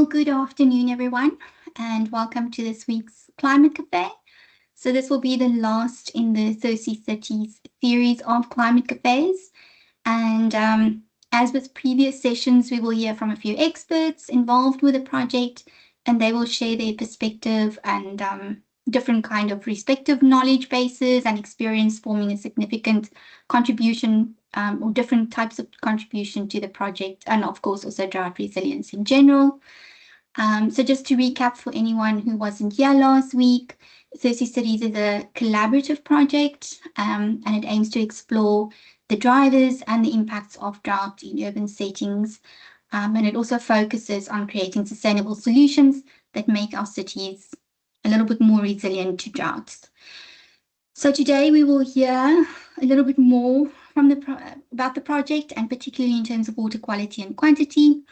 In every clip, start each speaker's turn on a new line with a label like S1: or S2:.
S1: good afternoon, everyone, and welcome to this week's Climate Cafe. So this will be the last in the 30 Cities series of Climate Cafes. And as with previous sessions, we will hear from a few experts involved with the project, and they will share their perspective and different kind of respective knowledge bases and experience forming a significant contribution or different types of contribution to the project, and of course also drought resilience in general. So just to recap for anyone who wasn't here last week, 30 Cities is a collaborative project and it aims to explore the drivers and the impacts of drought in urban settings. And it also focuses on creating sustainable solutions that make our cities a little bit more resilient to droughts. So today we will hear a little bit more from about the project, and particularly in terms of water quality and quantity.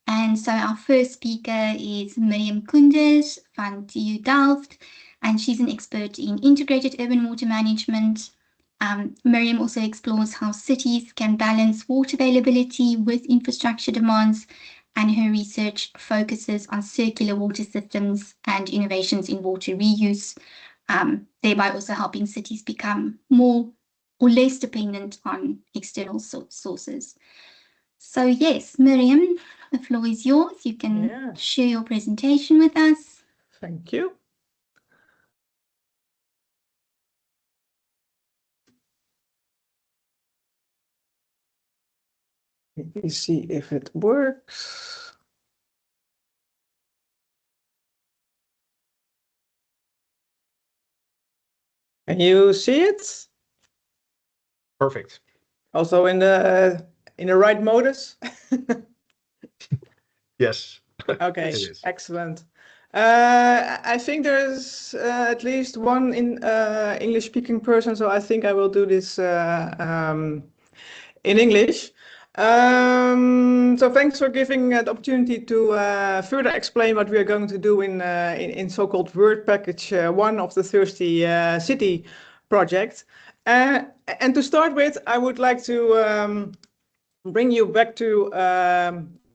S1: And so our first speaker is Miriam Koenders van TU Delft, and she's an expert in integrated urban water management. Miriam also explores how cities can balance water availability with infrastructure demands, and her research focuses on circular water systems and innovations in water reuse, thereby also helping cities become more or less dependent on external sources. So yes, Miriam, the floor is yours. You can share your presentation with us.
S2: Thank you. Let me see if it works. Can you see it?
S3: Perfect.
S2: Also in the right modus?
S3: Yes.
S2: Okay, excellent. I think there's at least one English-speaking person, so I think I will do this in English. So thanks for giving the opportunity to further explain what we are going to do in so-called Word Package 1 of the Thirsty City project. And to start with, I would like to bring you back to,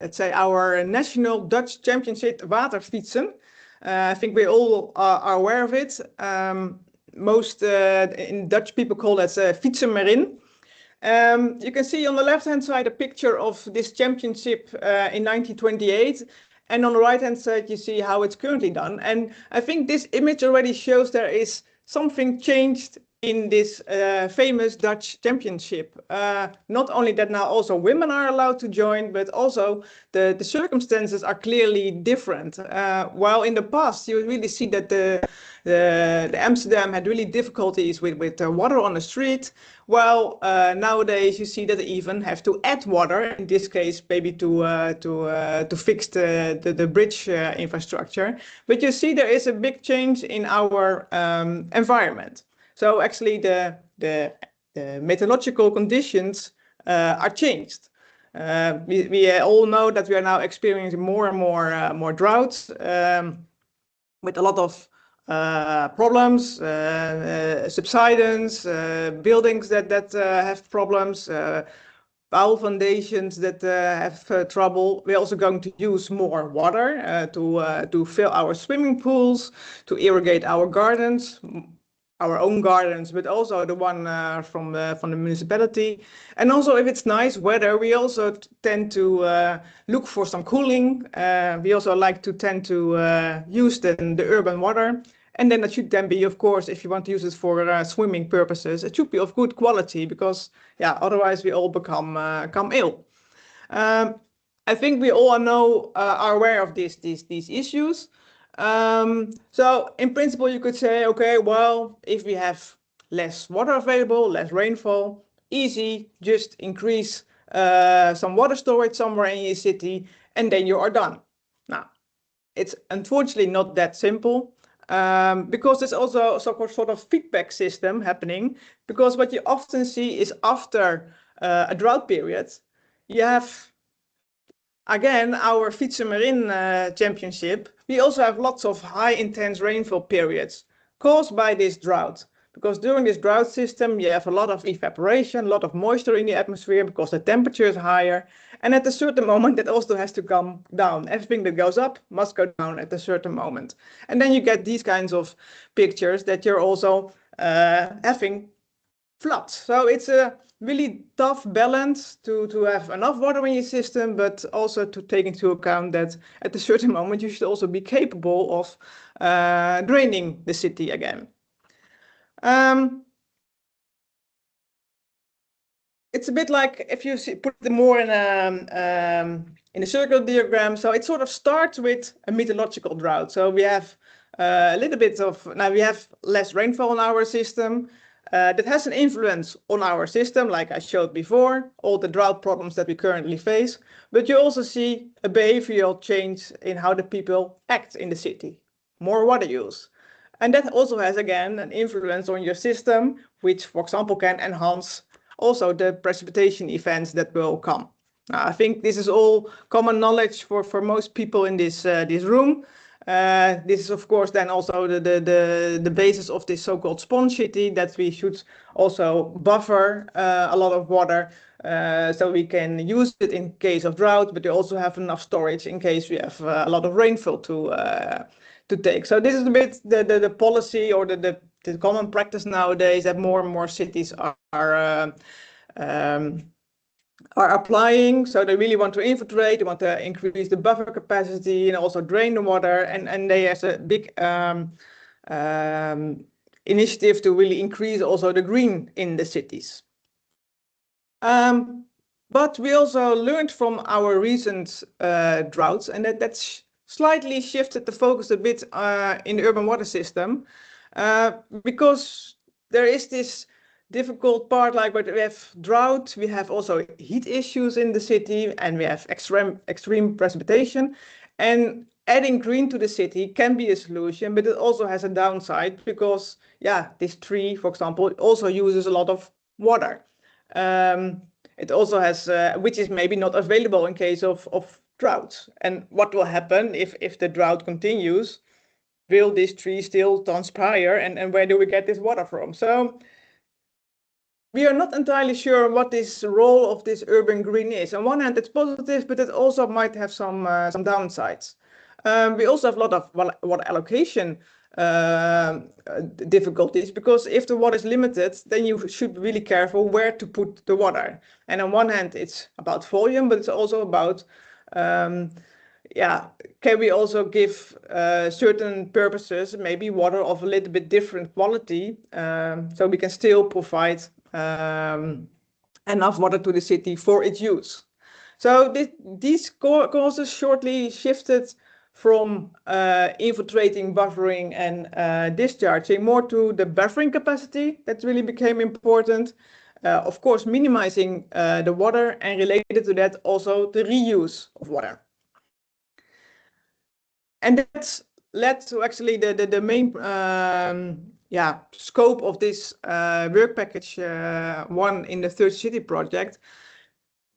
S2: let's say, our national Dutch championship waterfietsen. I think we all are aware of it. Most in Dutch people call it fietsen maar in. You can see on the left-hand side a picture of this championship in 1928. And on the right-hand side, you see how it's currently done. And I think this image already shows there is something changed in this famous Dutch championship. Not only that now also women are allowed to join, but also the circumstances are clearly different. While in the past you really see that the Amsterdam had really difficulties with water on the street, while nowadays you see that they even have to add water, in this case maybe to fix the bridge infrastructure. But you see there is a big change in our environment. So actually the meteorological conditions are changed. We all know that we are now experiencing more and more droughts with a lot of problems, subsidence, buildings that have problems, foul foundations that have trouble. We're also going to use more water to fill our swimming pools, to irrigate our gardens, our own gardens, but also the one from the municipality. And also, if it's nice weather, we also tend to look for some cooling. We also like to tend to use the urban water. And then that should then be, of course, if you want to use it for swimming purposes, it should be of good quality, because otherwise we all become ill. I think we all are aware of these issues. So in principle, you could say, okay, well, if we have less water available, less rainfall, easy, just increase some water storage somewhere in your city, and then you are done. Now, it's unfortunately not that simple, because there's also a sort of feedback system happening, because what you often see is after a drought period, you have, again, our Fietsen maar in championship. We also have lots of high intense rainfall periods caused by this drought, because during this drought system you have a lot of evaporation, a lot of moisture in the atmosphere because the temperature is higher, And at a certain moment, that also has to come down. Everything that goes up must go down at a certain moment. And then you get these kinds of pictures that you're also having floods. So it's a really tough balance to have enough water in your system, but also to take into account that at a certain moment you should also be capable of draining the city again. It's a bit like if you put it more in a circle diagram. So it sort of starts with a meteorological drought. So we have a little bit of, now we have less rainfall in our system. That has an influence on our system, like I showed before, all the drought problems that we currently face. But you also see a behavioral change in how the people act in the city. More water use. And that also has, again, an influence on your system, which, for example, can enhance also the precipitation events that will come. I think this is all common knowledge for most people in this room. This is, of course, then also the basis of this so-called sponge city, that we should also buffer a lot of water so we can use it in case of drought, but we also have enough storage in case we have a lot of rainfall to take. So this is a bit the policy or the common practice nowadays, that more and more cities are applying. So they really want to infiltrate, they want to increase the buffer capacity and also drain the water. And they have a big initiative to really increase also the green in the cities. But we also learned from our recent droughts, and that's slightly shifted the focus a bit in the urban water system, because there is this difficult part, like when we have drought, we have also heat issues in the city, and we have extreme precipitation. And adding green to the city can be a solution, but it also has a downside because, yeah, this tree, for example, also uses a lot of water. It also has, which is maybe not available in case of drought. And what will happen if the drought continues? Will this tree still transpire, and where do we get this water from? So we are not entirely sure what this role of this urban green is. On one hand, it's positive, but it also might have some downsides. We also have a lot of water allocation difficulties, because if the water is limited, then you should be really careful where to put the water. And on one hand, it's about volume, but it's also about can we also give certain purposes, maybe water of a little bit different quality, so we can still provide enough water to the city for its use. So these causes shortly shifted from infiltrating, buffering, and discharging more to the buffering capacity. That really became important. Of course, minimizing the water, and related to that also the reuse of water. And that's led to actually the main scope of this work package one in the Third City project,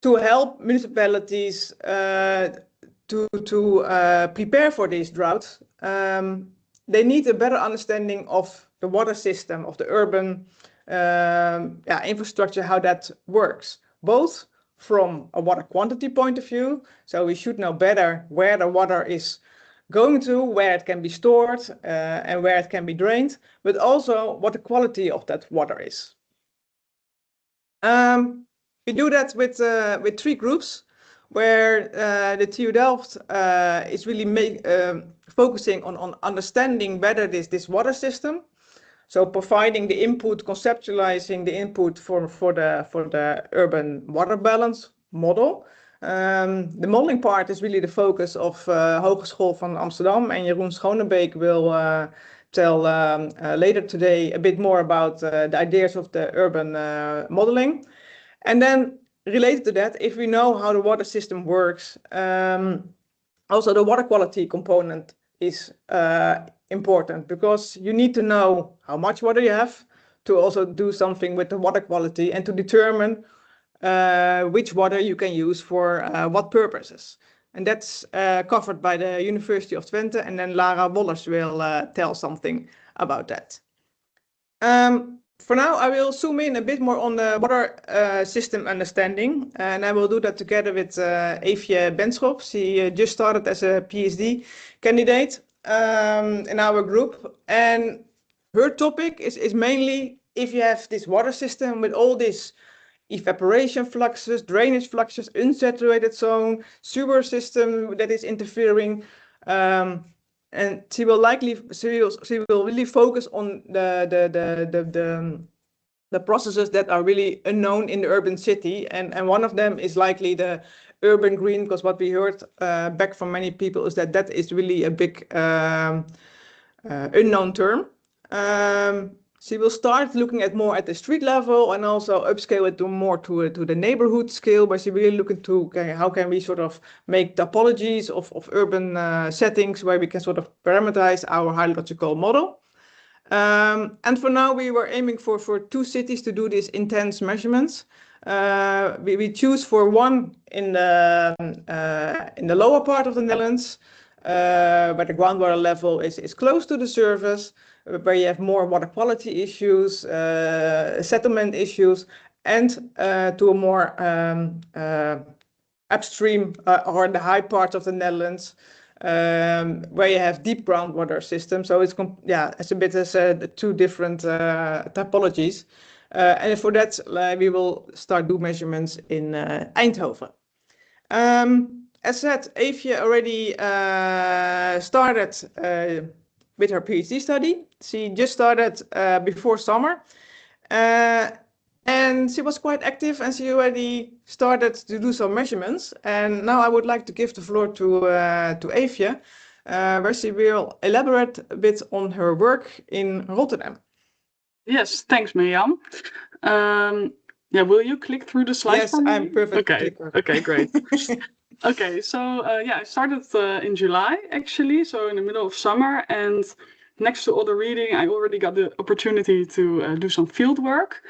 S2: to help municipalities to prepare for these droughts. They need a better understanding of the water system, of the urban infrastructure, how that works, both from a water quantity point of view. So we should know better where the water is going to, where it can be stored, and where it can be drained, but also what the quality of that water is. We do that with 3 groups, where the TU Delft is really focusing on understanding better this water system. So providing the input, conceptualizing the input for the urban water balance model. The modeling part is really the focus of Hogeschool van Amsterdam, and Jeroen Schonebeek will tell later today a bit more about the ideas of the urban modeling. And then related to that, if we know how the water system works, also the water quality component is important, because you need to know how much water you have to also do something with the water quality, and to determine which water you can use for what purposes. And that's covered by the University of Twente, and then Lara Wollers will tell something about that. For now, I will zoom in a bit more on the water system understanding, and I will do that together with Eefje Benschop. She just started as a PhD candidate in our group, and her topic is mainly if you have this water system with all these evaporation fluxes, drainage fluxes, unsaturated zone, sewer system that is interfering. And she will really focus on the processes that are really unknown in the urban city, and one of them is likely the urban green, because what we heard back from many people is that is really a big unknown term. She will start looking at more at the street level and also upscale it to more to the neighborhood scale, but she really looking to okay, how can we sort of make topologies of urban settings where we can sort of parameterize our hydrological model. And for now, we were aiming for 2 cities to do these intense measurements. We choose for one in the lower part of the Netherlands, where the groundwater level is close to the surface, where you have more water quality issues, settlement issues, and to a more upstream or the high part of the Netherlands, where you have deep groundwater systems. So it's it's a bit as 2 different typologies. And for that, we will start do measurements in Eindhoven. As said, Eefje already started with her PhD study. She just started before summer. And she was quite active, and she already started to do some measurements. And now I would like to give the floor to Eefje, where she will elaborate a bit on her work in Rotterdam.
S4: Yes, thanks, Mirjam. Yeah, will you click through the slides
S2: Yes,
S4: for me?
S2: I'm perfect.
S4: Okay, great. Okay, so I started in July, actually, so in the middle of summer, and next to all the reading, I already got the opportunity to do some field work.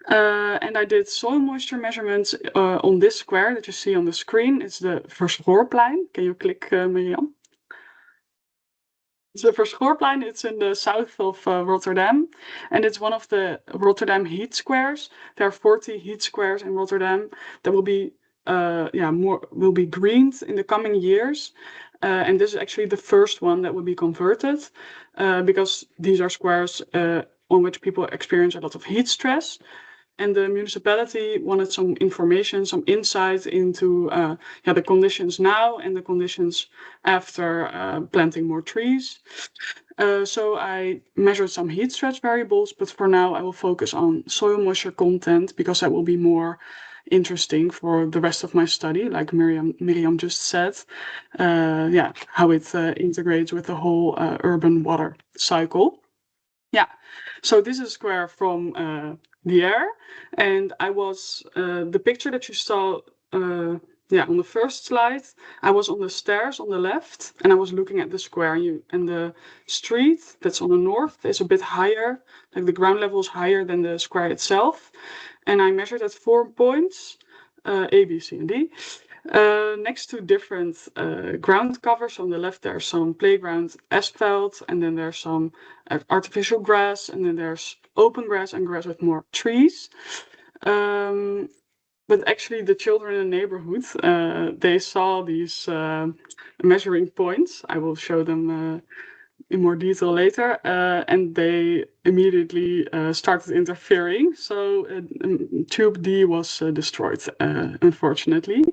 S4: And I did soil moisture measurements on this square that you see on the screen. It's the Verschoorplein. Can you click, Mirjam? It's the Verschoorplein. It's in the south of Rotterdam, and it's one of the Rotterdam heat squares. There are 40 heat squares in Rotterdam that will be will be greened in the coming years. And this is actually the first one that will be converted because these are squares on which people experience a lot of heat stress. And the municipality wanted some information, some insight into the conditions now and the conditions after planting more trees. So I measured some heat stress variables, but for now I will focus on soil moisture content because that will be more interesting for the rest of my study, like Mirjam just said. How it integrates with the whole urban water cycle. Yeah, so this is a square from the air, and I was the picture that you saw on the first slide. I was on the stairs on the left, and I was looking at the square, and the street that's on the north is a bit higher, like the ground level is higher than the square itself, and I measured at 4 points, A, B, C, and D. Next to different ground covers. On the left there's some playground asphalt, and then there's some artificial grass, and then there's open grass and grass with more trees. But actually the children in the neighborhood, they saw these measuring points. I will show them in more detail later, and they immediately started interfering. So tube D was destroyed, unfortunately.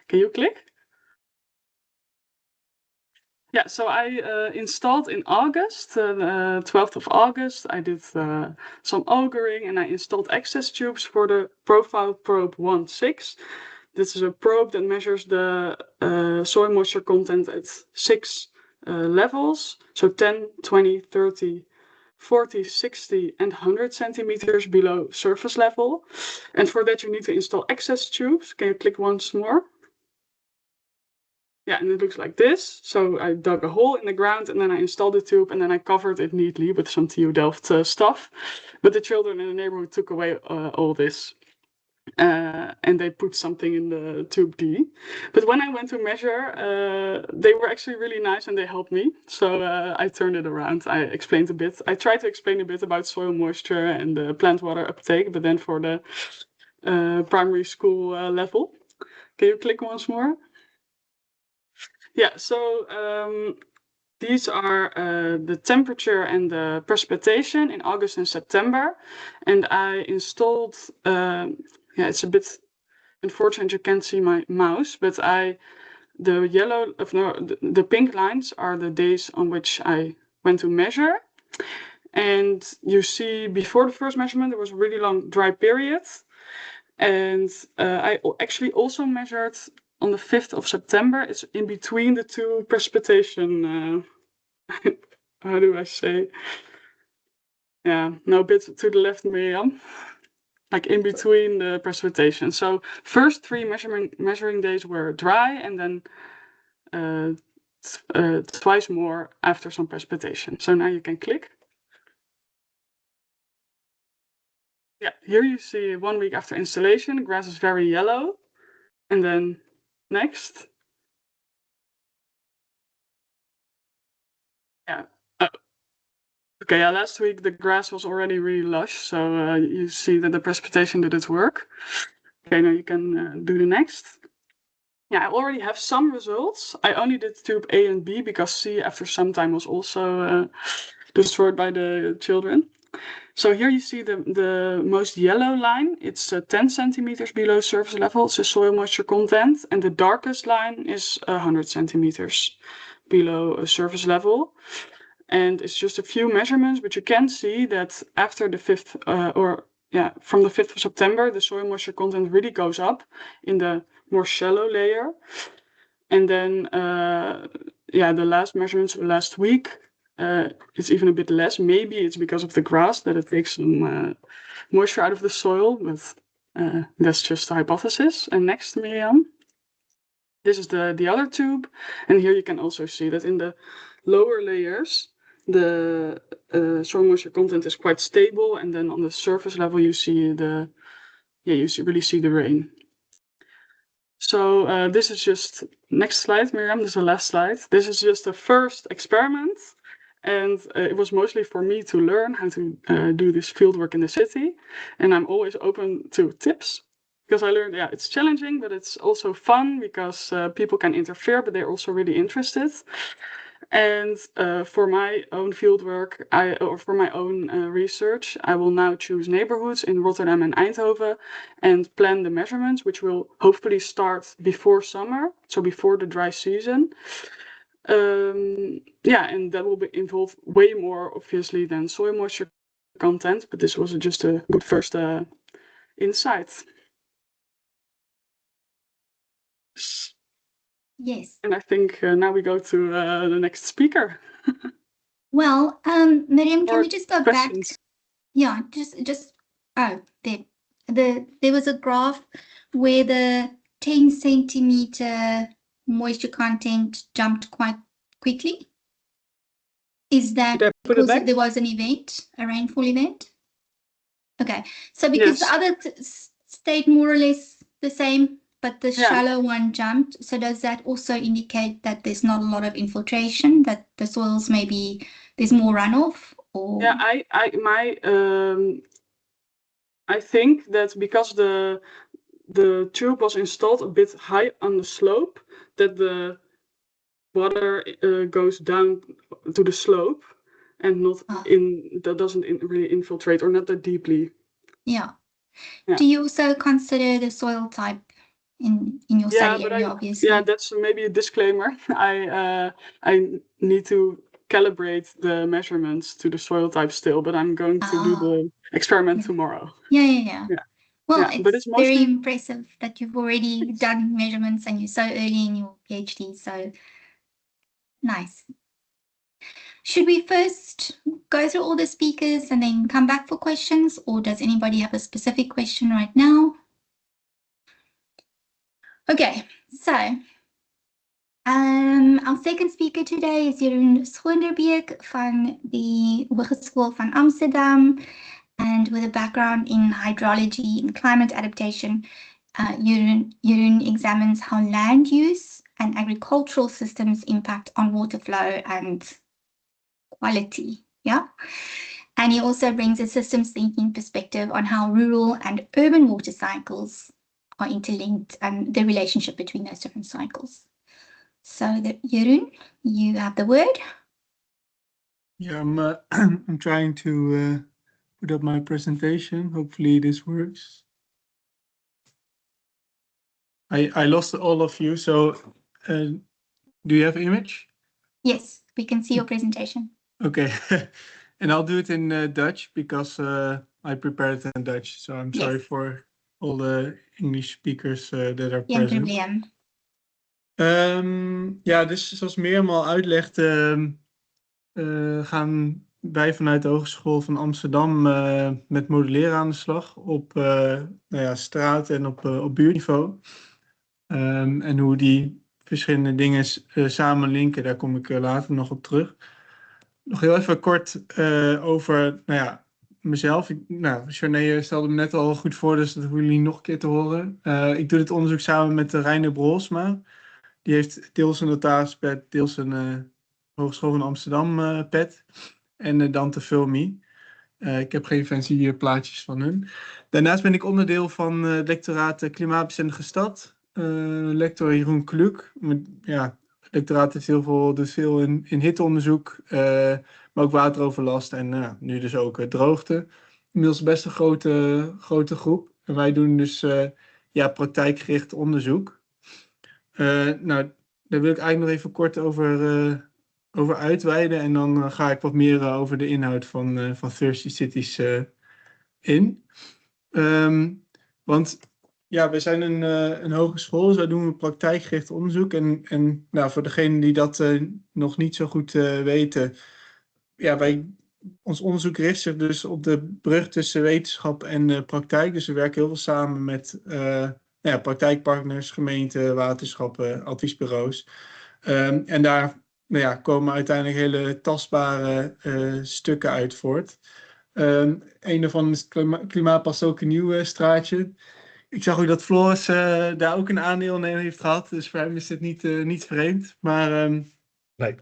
S4: Can you click? Yeah, so I installed in August, 12th of August, I did some augering, and I installed access tubes for the Profile Probe 1.6. This is a probe that measures the soil moisture content at 6 levels, so 10, 20, 30, 40, 60, and 100 centimeters below surface level. And for that, you need to install access tubes. Can you click once more? Yeah, and it looks like this. So I dug a hole in the ground, and then I installed the tube, and then I covered it neatly with some TU Delft stuff. But the children in the neighborhood took away all this. and they put something in the tube D. But when I went to measure, they were actually really nice and they helped me. So I turned it around. I explained a bit. I tried to explain a bit about soil moisture and the plant water uptake, but then for the primary school level. Can you click once more? Yeah, so these are the temperature and the precipitation in August and September. And I installed, yeah, it's a bit unfortunate you can't see my mouse, but the pink lines are the days on which I went to measure. And you see before the first measurement, there was a really long dry period. And I actually also measured on the 5th of September. It's in between the two precipitation, how do I say? Yeah, no, a bit to the left, Miriam. Like in between the precipitation. So first 3 measuring days were dry, and then twice more after some precipitation. So now you can click. Yeah, here you see 1 week after installation, the grass is very yellow. And then next. Yeah. Okay, yeah, last week the grass was already really lush, so you see that the precipitation did its work. Okay, now you can do the next. Yeah, I already have some results. I only did tube A and B because C after some time was also destroyed by the children. So here you see the most yellow line. It's 10 centimeters below surface level. It's the soil moisture content. And the darkest line is 100 centimeters below surface level. And it's just a few measurements, but you can see that after the 5th, from the 5th of September, the soil moisture content really goes up in the more shallow layer. And then, the last measurements of last week, it's even a bit less. Maybe it's because of the grass that it takes some moisture out of the soil, but that's just a hypothesis. And next, Miriam, this is the other tube. And here you can also see that in the lower layers, the soil moisture content is quite stable, and then on the surface level you really see the rain. So this is just next slide, Miriam. This is the last slide. This is just the first experiment, and it was mostly for me to learn how to do this fieldwork in the city. And I'm always open to tips because I learned, it's challenging, but it's also fun because people can interfere, but they're also really interested. And for my own fieldwork, or for my own research, I will now choose neighborhoods in Rotterdam and Eindhoven and plan the measurements, which will hopefully start before summer, so before the dry season. And that will involve way more, obviously, than soil moisture content, but this was just a good first insight.
S1: Yes.
S4: And I think now we go to the next speaker.
S1: Well, Miriam, can we just go
S4: questions?
S1: back? Yeah, there was a graph where the 10 centimeter moisture content jumped quite quickly. Is that because there was an event, a rainfall event? Okay, so because the other stayed more or less the same, but the shallow one jumped. So does that also indicate that there's not a lot of infiltration, that the soils there's more runoff? Or
S4: yeah, I think that because the tube was installed a bit high on the slope, that the water goes down to the slope and not that doesn't really infiltrate, or not that deeply.
S1: Yeah. Do you also consider the soil type in your study area, obviously?
S4: Yeah, that's maybe a disclaimer. I need to calibrate the measurements to the soil type still, but I'm going to do the experiment tomorrow.
S1: Yeah. Well,
S4: but
S1: it's very impressive that you've already done measurements and you're so early in your PhD, so nice. Should we first go through all the speakers and then come back for questions, or does anybody have a specific question right now? Okay, so our second speaker today is Jeroen Schoenderbeek van die Hogeschool van Amsterdam. And with a background in hydrology and climate adaptation, Jeroen examines how land use and agricultural systems impact on water flow and quality. Yeah. And he also brings a systems thinking perspective on how rural and urban water cycles are interlinked and the relationship between those different cycles. So, Jeroen, you have the word.
S5: Yeah, I'm trying to put up my presentation. Hopefully this works. I lost all of you, so do you have image?
S1: Yes, we can see your presentation.
S5: Okay, and I'll do it in Dutch because I prepared it in Dutch. So I'm sorry for all the English speakers that are
S1: Geen
S5: present.
S1: probleem.
S5: Ja, dus zoals Mirjam al uitlegt, gaan wij vanuit de Hogeschool van Amsterdam met modelleren aan de slag op straat en op buurtniveau. En hoe die verschillende dingen samen linken, daar kom ik later nog op terug. Nog heel even kort over mezelf. Charney stelde me net al goed voor, dus dat hoeven jullie nog een keer te horen. Ik doe dit onderzoek samen met Reiner Brolsma. Die heeft deels een notarispet, deels een Hogeschool van Amsterdam pet. En Dante Filmi. Ik heb geen fancy plaatjes van hun. Daarnaast ben ik onderdeel van het lectoraat Klimaatbestendige Stad. Lector Jeroen Kluk. Lectoraat heeft doet veel in hitteonderzoek, maar ook wateroverlast en nu dus ook droogte. Inmiddels best een grote groep. En wij doen dus praktijkgericht onderzoek. Daar wil ik eigenlijk nog even kort over uitweiden. En dan ga ik wat meer over de inhoud van Thirsty Cities in. Want ja, we zijn een hogeschool, dus wij doen praktijkgericht onderzoek. En voor degenen die dat nog niet zo goed weten, ons onderzoek richt zich dus op de brug tussen wetenschap en praktijk. Dus we werken heel veel samen met praktijkpartners, gemeenten, waterschappen, adviesbureaus. En daar komen uiteindelijk hele tastbare stukken uit voort. Een daarvan is Klimaat past ook een nieuw straatje. Ik zag ook dat Floris daar ook een aandeel in heeft gehad. Dus voor hem is dit niet vreemd. Maar
S3: Nee.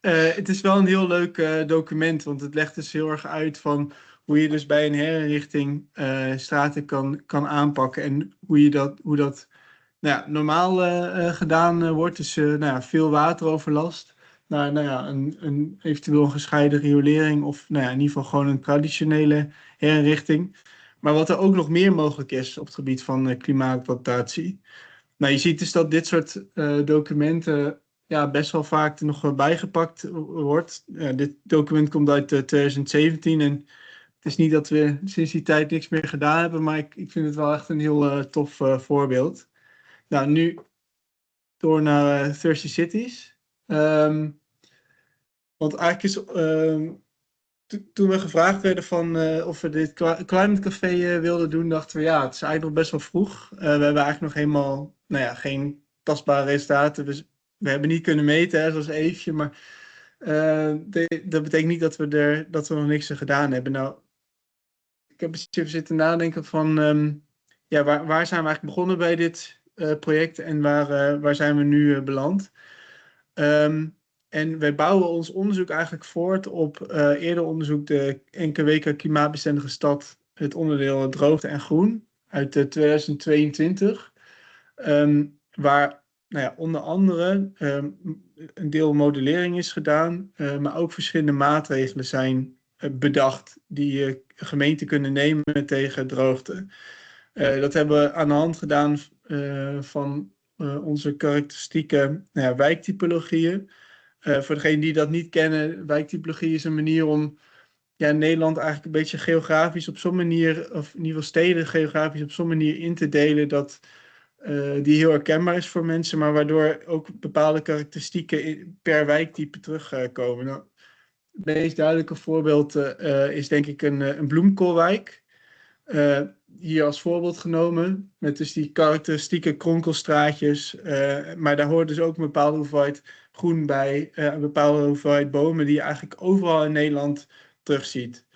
S5: het is wel een heel leuk document. Want het legt dus heel erg uit van hoe je dus bij een herinrichting straten kan aanpakken. En hoe dat normaal gedaan wordt. Dus veel wateroverlast. Naar een eventueel gescheiden riolering. Of in ieder geval gewoon een traditionele herinrichting. Maar wat er ook nog meer mogelijk is op het gebied van klimaatadaptatie. Je ziet dus dat dit soort documenten best wel vaak er nog bijgepakt wordt. Dit document komt uit 2017 en het is niet dat we sinds die tijd niks meer gedaan hebben, maar ik vind het wel echt een heel tof voorbeeld. Nu door naar Thirsty Cities. Want eigenlijk is... Toen we gevraagd werden van of we dit ClimateCafe wilden doen, dachten we het is eigenlijk nog best wel vroeg. We hebben eigenlijk nog helemaal geen tastbare resultaten. Dus we hebben niet kunnen meten, hè, zoals Eefje. Maar dat betekent niet dat we nog niks gedaan hebben. Ik heb eens even zitten nadenken van waar zijn we eigenlijk begonnen bij dit project en waar zijn we nu beland. En wij bouwen ons onderzoek eigenlijk voort op eerder onderzoek de NKWK Klimaatbestendige Stad, het onderdeel droogte en groen uit 2022. Waar onder andere een deel modellering is gedaan, maar ook verschillende maatregelen zijn bedacht die gemeenten kunnen nemen tegen droogte. Dat hebben we aan de hand gedaan van onze karakteristieke wijktypologieën. Voor degenen die dat niet kennen, wijktypologie is een manier om Nederland eigenlijk een beetje geografisch op zo'n manier, of in ieder geval steden geografisch op zo'n manier in te delen dat die heel herkenbaar is voor mensen, maar waardoor ook bepaalde karakteristieken per wijktype terugkomen. Het meest duidelijke voorbeeld is denk ik een bloemkoolwijk. Hier als voorbeeld genomen, met dus die karakteristieke kronkelstraatjes. Maar daar hoort dus ook een bepaalde hoeveelheid groen bij, een bepaalde hoeveelheid bomen die je eigenlijk overal in Nederland terugziet.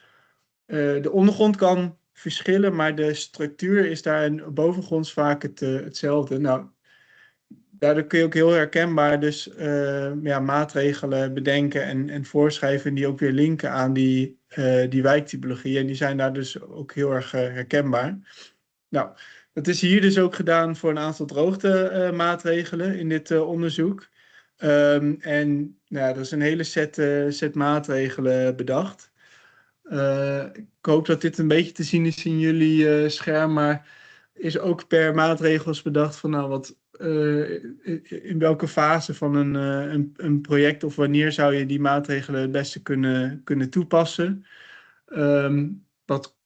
S5: de ondergrond kan verschillen, maar de structuur is daar bovengronds vaak hetzelfde. Nou, daardoor kun je ook heel herkenbaar dus maatregelen bedenken en voorschrijven die ook weer linken aan die wijktypologie. En die zijn daar dus ook heel erg herkenbaar. Nou, dat is hier dus ook gedaan voor een aantal droogtemaatregelen in dit onderzoek. En er is een hele set maatregelen bedacht. Ik hoop dat dit een beetje te zien is in jullie scherm, maar is ook per maatregels bedacht van in welke fase van een project of wanneer zou je die maatregelen het beste kunnen toepassen. Wat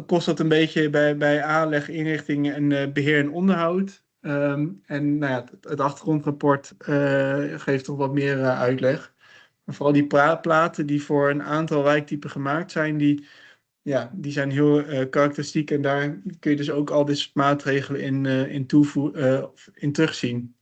S5: kost dat een beetje bij aanleg, inrichting en beheer en onderhoud. Het achtergrondrapport geeft toch wat meer uitleg. Maar vooral die platen die voor een aantal wijktypen gemaakt zijn, die zijn heel karakteristiek. En daar kun je dus ook al die maatregelen in terugzien.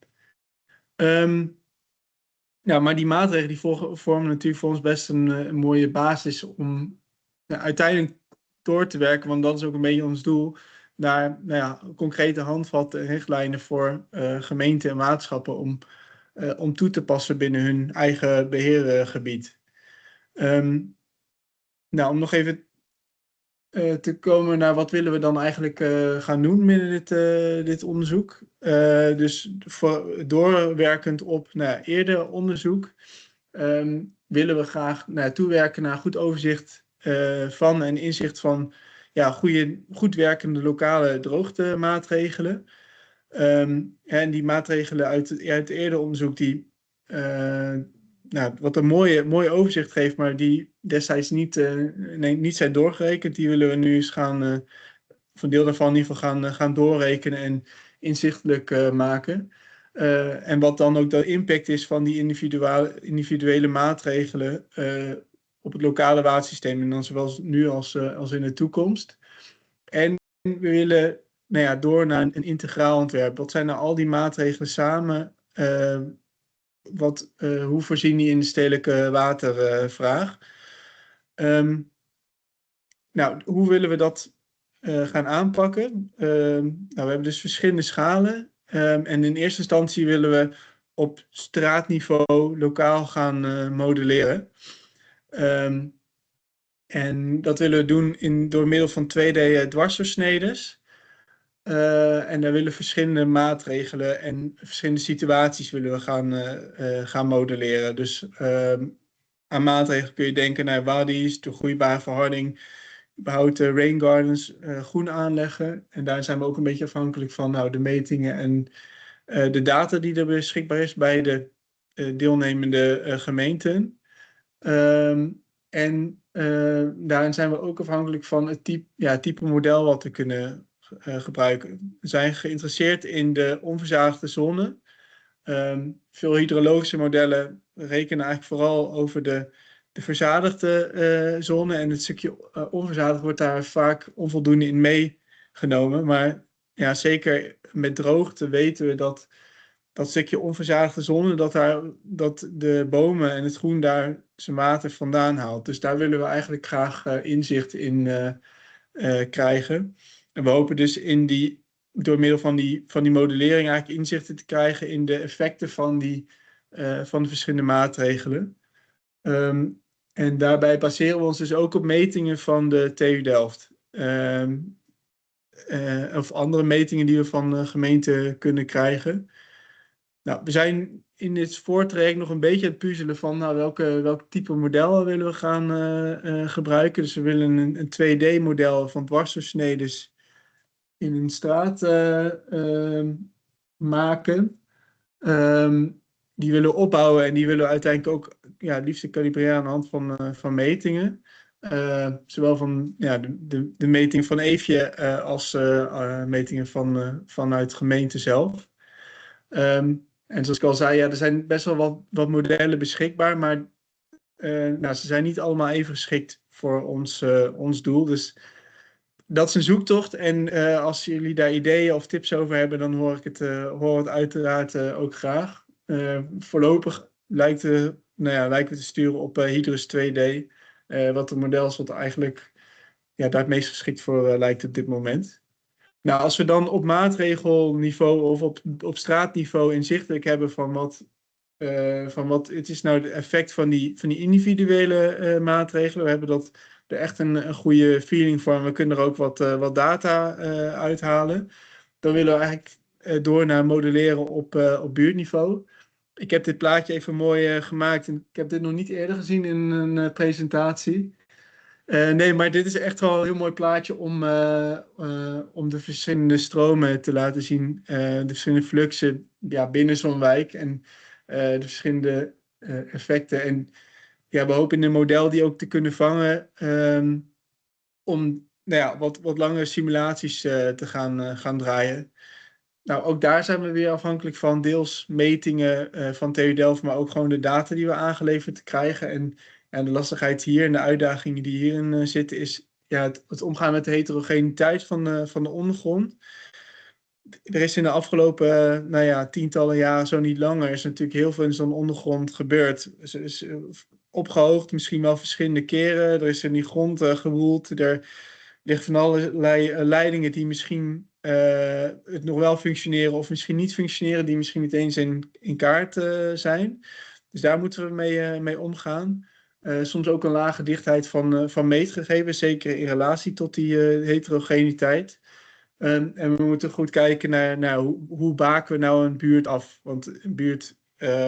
S5: Maar die maatregelen die vormen natuurlijk voor ons best een mooie basis om uiteindelijk door te werken, want dat is ook een beetje ons doel, naar concrete handvatten en richtlijnen voor gemeenten en waterschappen om toe te passen binnen hun eigen beheergebied. Om nog even te komen naar wat willen we dan eigenlijk gaan doen binnen dit onderzoek. Dus doorwerkend op eerder onderzoek willen we graag toewerken naar goed overzicht van en inzicht van goed werkende lokale droogtemaatregelen. En die maatregelen uit het eerder onderzoek die wat een mooi overzicht geeft, maar die destijds niet zijn doorgerekend. Die willen we nu eens van deel daarvan in ieder geval gaan doorrekenen en inzichtelijk maken. En wat dan ook de impact is van die individuele maatregelen op het lokale watersysteem. En dan zowel nu als in de toekomst. En we willen door naar een integraal ontwerp. Wat zijn nou al die maatregelen samen? Hoe voorzien die in de stedelijke watervraag? Hoe willen we dat gaan aanpakken? We hebben dus verschillende schalen. En in eerste instantie willen we op straatniveau lokaal gaan modelleren. En dat willen we doen door middel van 2D-dwarsdoorsnedes. En daar willen we verschillende maatregelen en verschillende situaties willen we gaan modelleren. Dus aan maatregelen kun je denken naar waddies, de groeibare verharding, überhaupt rain gardens, groen aanleggen. En daar zijn we ook een beetje afhankelijk van de metingen en de data die er beschikbaar is bij de deelnemende gemeenten. Daarin zijn we ook afhankelijk van het type model wat we kunnen gebruiken. We zijn geïnteresseerd in de onverzadigde zone. Veel hydrologische modellen rekenen eigenlijk vooral over de verzadigde zone. En het stukje onverzadigd wordt daar vaak onvoldoende in meegenomen. Maar zeker met droogte weten we dat stukje onverzadigde zone, dat de bomen en het groen daar zijn water vandaan haalt. Dus daar willen we eigenlijk graag inzicht in krijgen. En we hopen dus door middel van die modellering eigenlijk inzichten te krijgen in de effecten van de verschillende maatregelen. En daarbij baseren we ons dus ook op metingen van de TU Delft. Of andere metingen die we van gemeenten kunnen krijgen. We zijn in dit voortraject nog een beetje aan het puzzelen van welk type model willen we gaan gebruiken. Dus we willen een 2D-model van dwarsdoorsnedes in een straat maken. Die willen we opbouwen en die willen we uiteindelijk ook het liefst kalibreren aan de hand van metingen. Zowel van de meting van Eefje als metingen vanuit gemeente zelf. En zoals ik al zei, er zijn best wel wat modellen beschikbaar, maar ze zijn niet allemaal even geschikt voor ons doel. Dus dat is een zoektocht. En als jullie daar ideeën of tips over hebben, dan hoor ik het uiteraard ook graag. Voorlopig lijken we te sturen op Hydrus 2D. Wat een model is wat eigenlijk daar het meest geschikt voor lijkt op dit moment. Nou, als we dan op maatregelniveau of op straatniveau inzichtelijk hebben van wat het is nou het effect van die individuele maatregelen. We hebben er echt een goede feeling van. We kunnen er ook wat data uithalen. Dan willen we eigenlijk door naar modelleren op buurtniveau. Ik heb dit plaatje even mooi gemaakt. En ik heb dit nog niet eerder gezien in een presentatie. Nee, maar dit is echt wel een heel mooi plaatje om de verschillende stromen te laten zien. De verschillende fluxen binnen zo'n wijk en de verschillende effecten. En we hopen in een model die ook te kunnen vangen om wat langere simulaties te gaan draaien. Nou, ook daar zijn we weer afhankelijk van deels metingen van TU Delft, maar ook gewoon de data die we aangeleverd krijgen. En de lastigheid hier en de uitdagingen die hierin zitten is het omgaan met de heterogeniteit van de ondergrond. Er is in de afgelopen tientallen jaren, zo niet langer, is natuurlijk heel veel in zo'n ondergrond gebeurd. Ze is opgehoogd, misschien wel verschillende keren. Er is in die grond gewoeld. Er ligt van allerlei leidingen die misschien het nog wel functioneren of misschien niet functioneren, die misschien niet eens in kaart zijn. Dus daar moeten we mee omgaan. Soms ook een lage dichtheid van meetgegevens, zeker in relatie tot die heterogeniteit. En we moeten goed kijken naar hoe baken we nou een buurt af. Want een buurt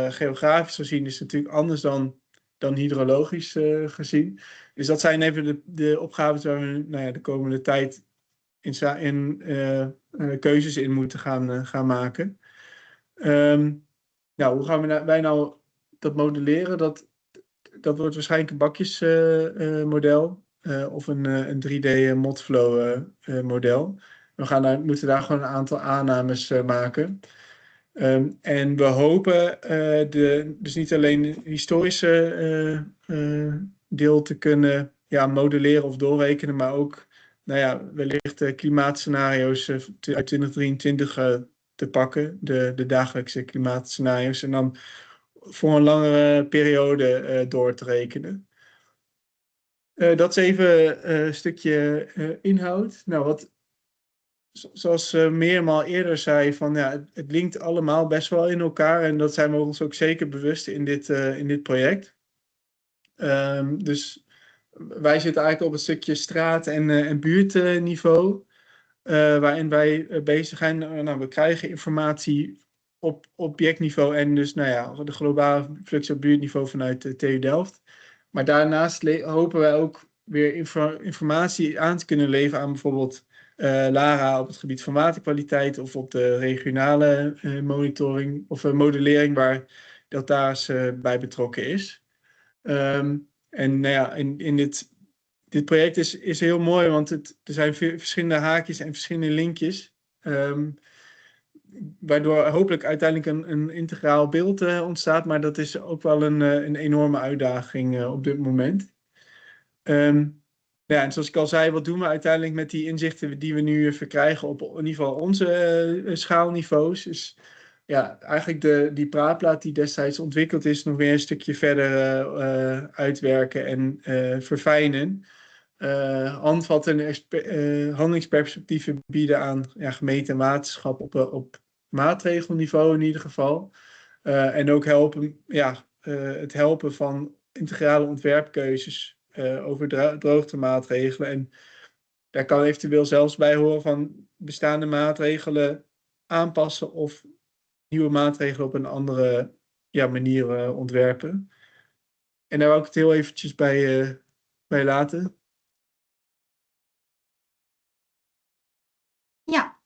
S5: geografisch gezien is natuurlijk anders dan hydrologisch gezien. Dus dat zijn even de opgaves waar we de komende tijd keuzes in moeten gaan maken. Hoe gaan wij nou dat modelleren? Dat wordt waarschijnlijk een bakjesmodel of een 3D modflow model. We moeten daar gewoon een aantal aannames maken. En we hopen dus niet alleen het historische deel te kunnen modelleren of doorrekenen, maar ook wellicht klimaatscenario's uit 2023 te pakken, de dagelijkse klimaatscenario's, en dan voor een langere periode door te rekenen. Dat is even een stukje inhoud. Nou, zoals meermaal eerder zei, het linkt allemaal best wel in elkaar. En dat zijn we ons ook zeker bewust in dit project. Dus wij zitten eigenlijk op een stukje straat- en buurtniveau. Waarin wij bezig zijn. We krijgen informatie op objectniveau en dus de globale flux op buurtniveau vanuit de TU Delft. Maar daarnaast hopen wij ook weer informatie aan te kunnen leveren aan bijvoorbeeld LARA op het gebied van waterkwaliteit of op de regionale monitoring of modellering waar Delta's bij betrokken is. In dit project is heel mooi, want er zijn verschillende haakjes en verschillende linkjes. Waardoor hopelijk uiteindelijk een integraal beeld ontstaat. Maar dat is ook wel een enorme uitdaging op dit moment. En zoals ik al zei, wat doen we uiteindelijk met die inzichten die we nu verkrijgen op in ieder geval onze schaalniveaus? Dus eigenlijk die praatplaat die destijds ontwikkeld is, nog weer een stukje verder uitwerken en verfijnen. Handvatten en handelingsperspectieven bieden aan gemeente en waterschap op maatregelniveau in ieder geval. En ook het helpen van integrale ontwerpkeuzes over droogtemaatregelen. En daar kan eventueel zelfs bij horen van bestaande maatregelen aanpassen of nieuwe maatregelen op een andere manier ontwerpen. En daar wil ik het heel eventjes bij laten.
S1: Ja.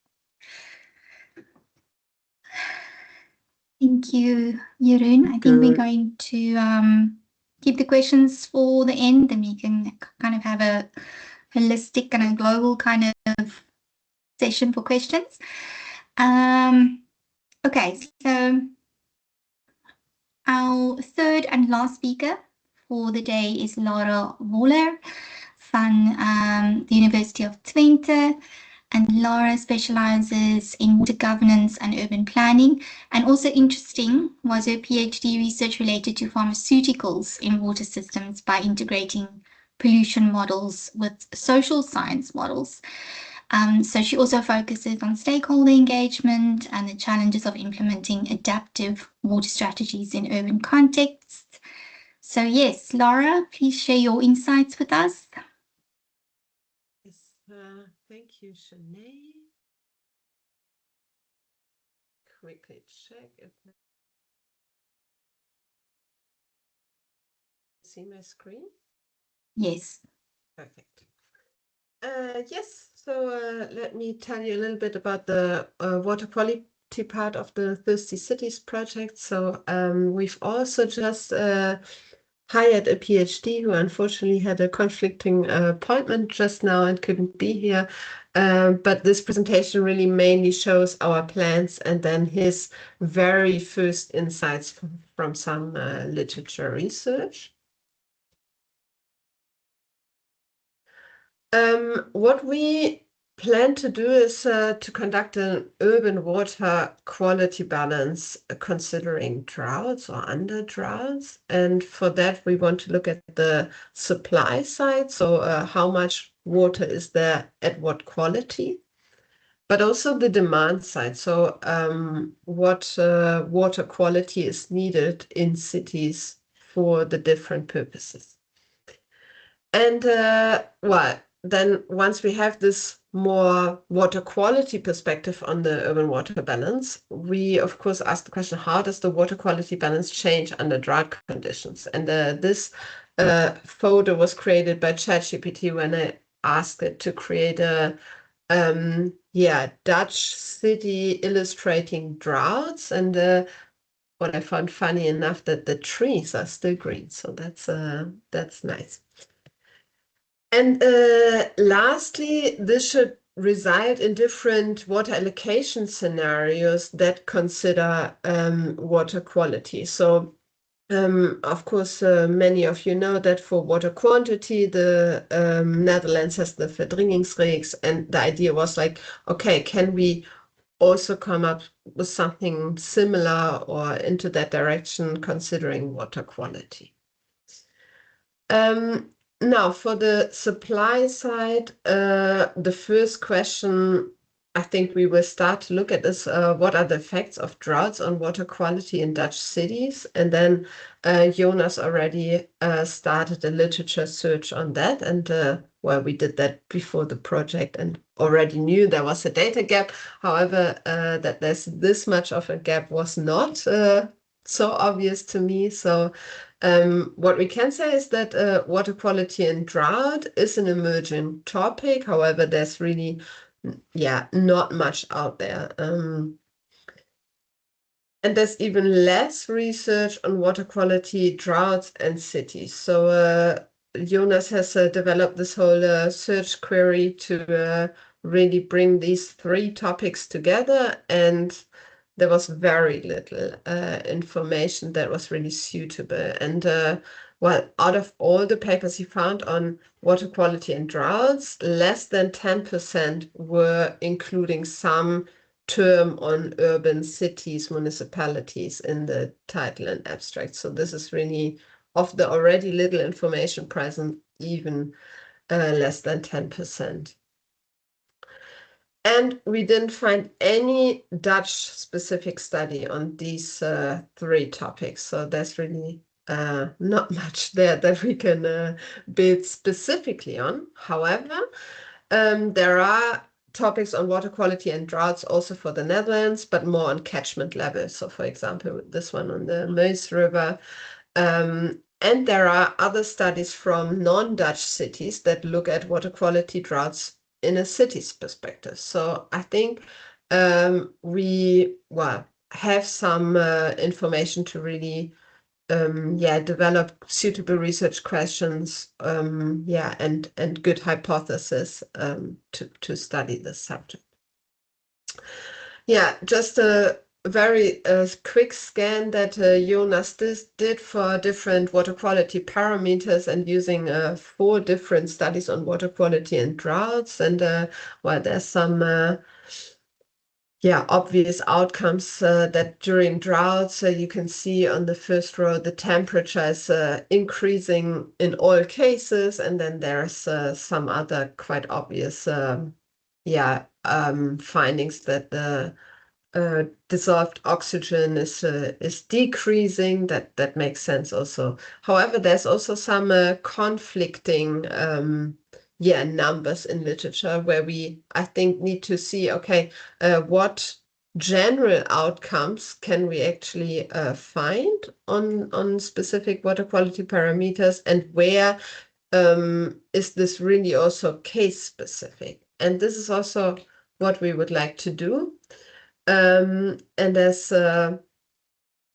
S1: Thank you, Jeroen. I think we're going to keep the questions for the end, and we can kind of have a holistic and a global kind of session for questions. Okay, so our third and last speaker for the day is Laura Woller from the University of Twente. And Laura specializes in water governance and urban planning. And also interesting was her PhD research related to pharmaceuticals in water systems by integrating pollution models with social science models. So she also focuses on stakeholder engagement and the challenges of implementing adaptive water strategies in urban contexts. So yes, Laura, please share your insights with us.
S6: Yes, thank you, Shanae. Quickly check if I see my screen.
S1: Yes.
S6: Perfect. Yes, so let me tell you a little bit about the water quality part of the Thirsty Cities project. So we've also just hired a PhD who unfortunately had a conflicting appointment just now and couldn't be here. But this presentation really mainly shows our plans and then his very first insights from some literature research. What we plan to do is to conduct an urban water quality balance considering droughts or under droughts. And for that, we want to look at the supply side. So how much water is there at what quality? But also the demand side. So what water quality is needed in cities for the different purposes. And well, then once we have this more water quality perspective on the urban water balance, we of course ask the question, how does the water quality balance change under drought conditions? And this photo was created by ChatGPT when I asked it to create a Dutch city illustrating droughts. And what I found funny enough that the trees are still green, so that's nice. And lastly, this should result in different water allocation scenarios that consider water quality. So, of course, many of you know that for water quantity, the Netherlands has the verdringingsreeks, and the idea was like, okay, can we also come up with something similar or into that direction considering water quality? Now, for the supply side, the first question I think we will start to look at is what are the effects of droughts on water quality in Dutch cities? And then Jonas already started a literature search on that. And well, we did that before the project and already knew there was a data gap. However, that there's this much of a gap was not so obvious to me. So what we can say is that water quality in drought is an emerging topic. However, there's really, not much out there. And there's even less research on water quality, droughts, and cities. So Jonas has developed this whole search query to really bring these three topics together, and there was very little information that was really suitable. And well, out of all the papers he found on water quality and droughts, less than 10% were including some term on urban cities, municipalities in the title and abstract. So this is really, of the already little information present, even less than 10%. And we didn't find any Dutch specific study on these three topics. So there's really not much there that we can build specifically on. However, there are topics on water quality and droughts also for the Netherlands, but more on catchment level. So for example, this one on the Meuse River. And there are other studies from non-Dutch cities that look at water quality droughts in a city's perspective. So I think we have some information to really develop suitable research questions, and good hypothesis to study this subject. Yeah, just a very quick scan that Jonas did for different water quality parameters and using 4 different studies on water quality and droughts. And well, there's some obvious outcomes that during droughts, you can see on the first row the temperature is increasing in all cases, and then there's some other quite obvious findings that the dissolved oxygen is decreasing. That makes sense also. However, there's also some conflicting numbers in literature where we, I think, need to see, okay, what general outcomes can we actually find on specific water quality parameters, and where is this really also case specific? And this is also what we would like to do. And as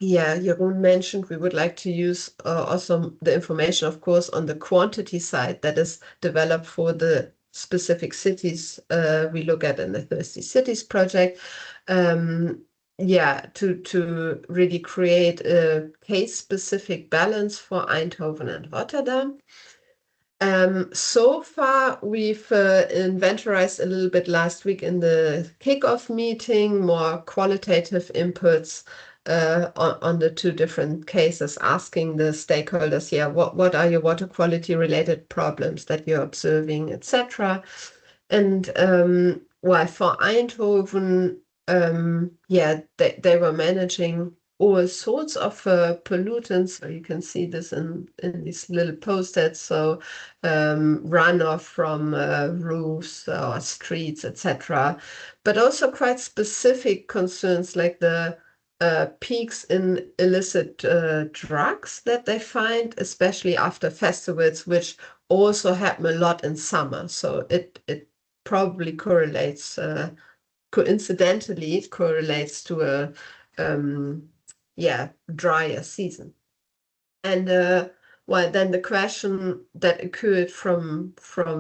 S6: Jeroen mentioned, we would like to use also the information, of course, on the quantity side that is developed for the specific cities we look at in the Thirsty Cities project. To really create a case-specific balance for Eindhoven and Rotterdam. So far, we've inventorized a little bit last week in the kickoff meeting, more qualitative inputs on the two different cases, asking the stakeholders, what are your water quality related problems that you're observing, etc. And while for Eindhoven, they were managing all sorts of pollutants. So you can see this in these little post-its. So runoff from roofs or streets, etc. But also quite specific concerns like the peaks in illicit drugs that they find, especially after festivals, which also happen a lot in summer. So it probably correlates, coincidentally, it correlates to a drier season. And then the question that occurred from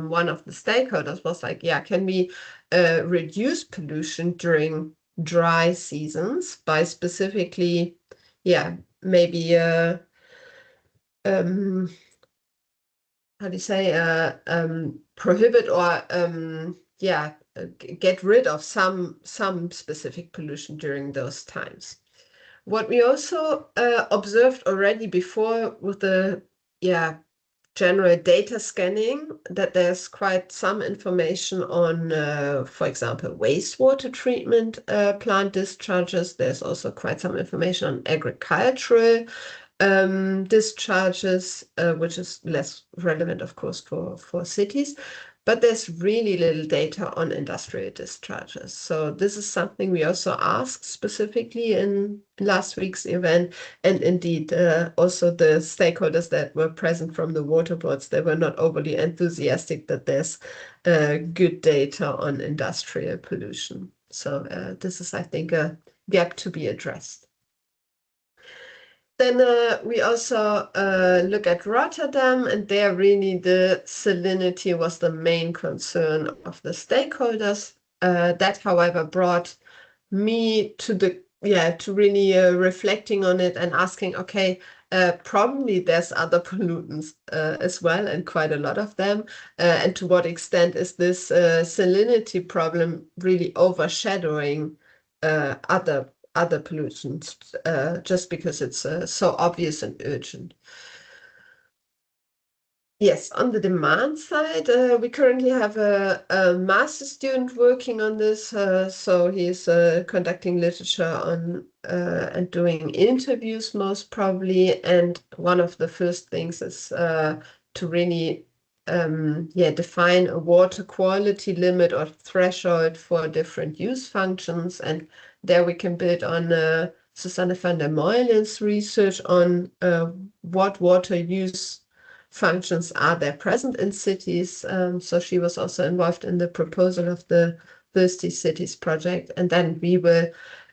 S6: one of the stakeholders was like, can we reduce pollution during dry seasons by specifically, maybe how do you say, prohibit or get rid of some specific pollution during those times. What we also observed already before with the general data scanning, that there's quite some information on, for example, wastewater treatment plant discharges. There's also quite some information on agricultural discharges, which is less relevant, of course, for cities. But there's really little data on industrial discharges. So this is something we also asked specifically in last week's event. And indeed, also the stakeholders that were present from the water boards, they were not overly enthusiastic that there's good data on industrial pollution. So this is, I think, a gap to be addressed. Then we also look at Rotterdam, and there really the salinity was the main concern of the stakeholders. That, however, brought me to really reflecting on it and asking, okay, probably there's other pollutants as well, and quite a lot of them. And to what extent is this salinity problem really overshadowing other pollutants, just because it's so obvious and urgent. Yes, on the demand side, we currently have a master student working on this. So he's conducting literature on and doing interviews most probably. And one of the first things is to really define a water quality limit or threshold for different use functions. And there we can build on Susanne van der Meulen's research on what water use functions are there present in cities. So she was also involved in the proposal of the Thirsty Cities project. And then we will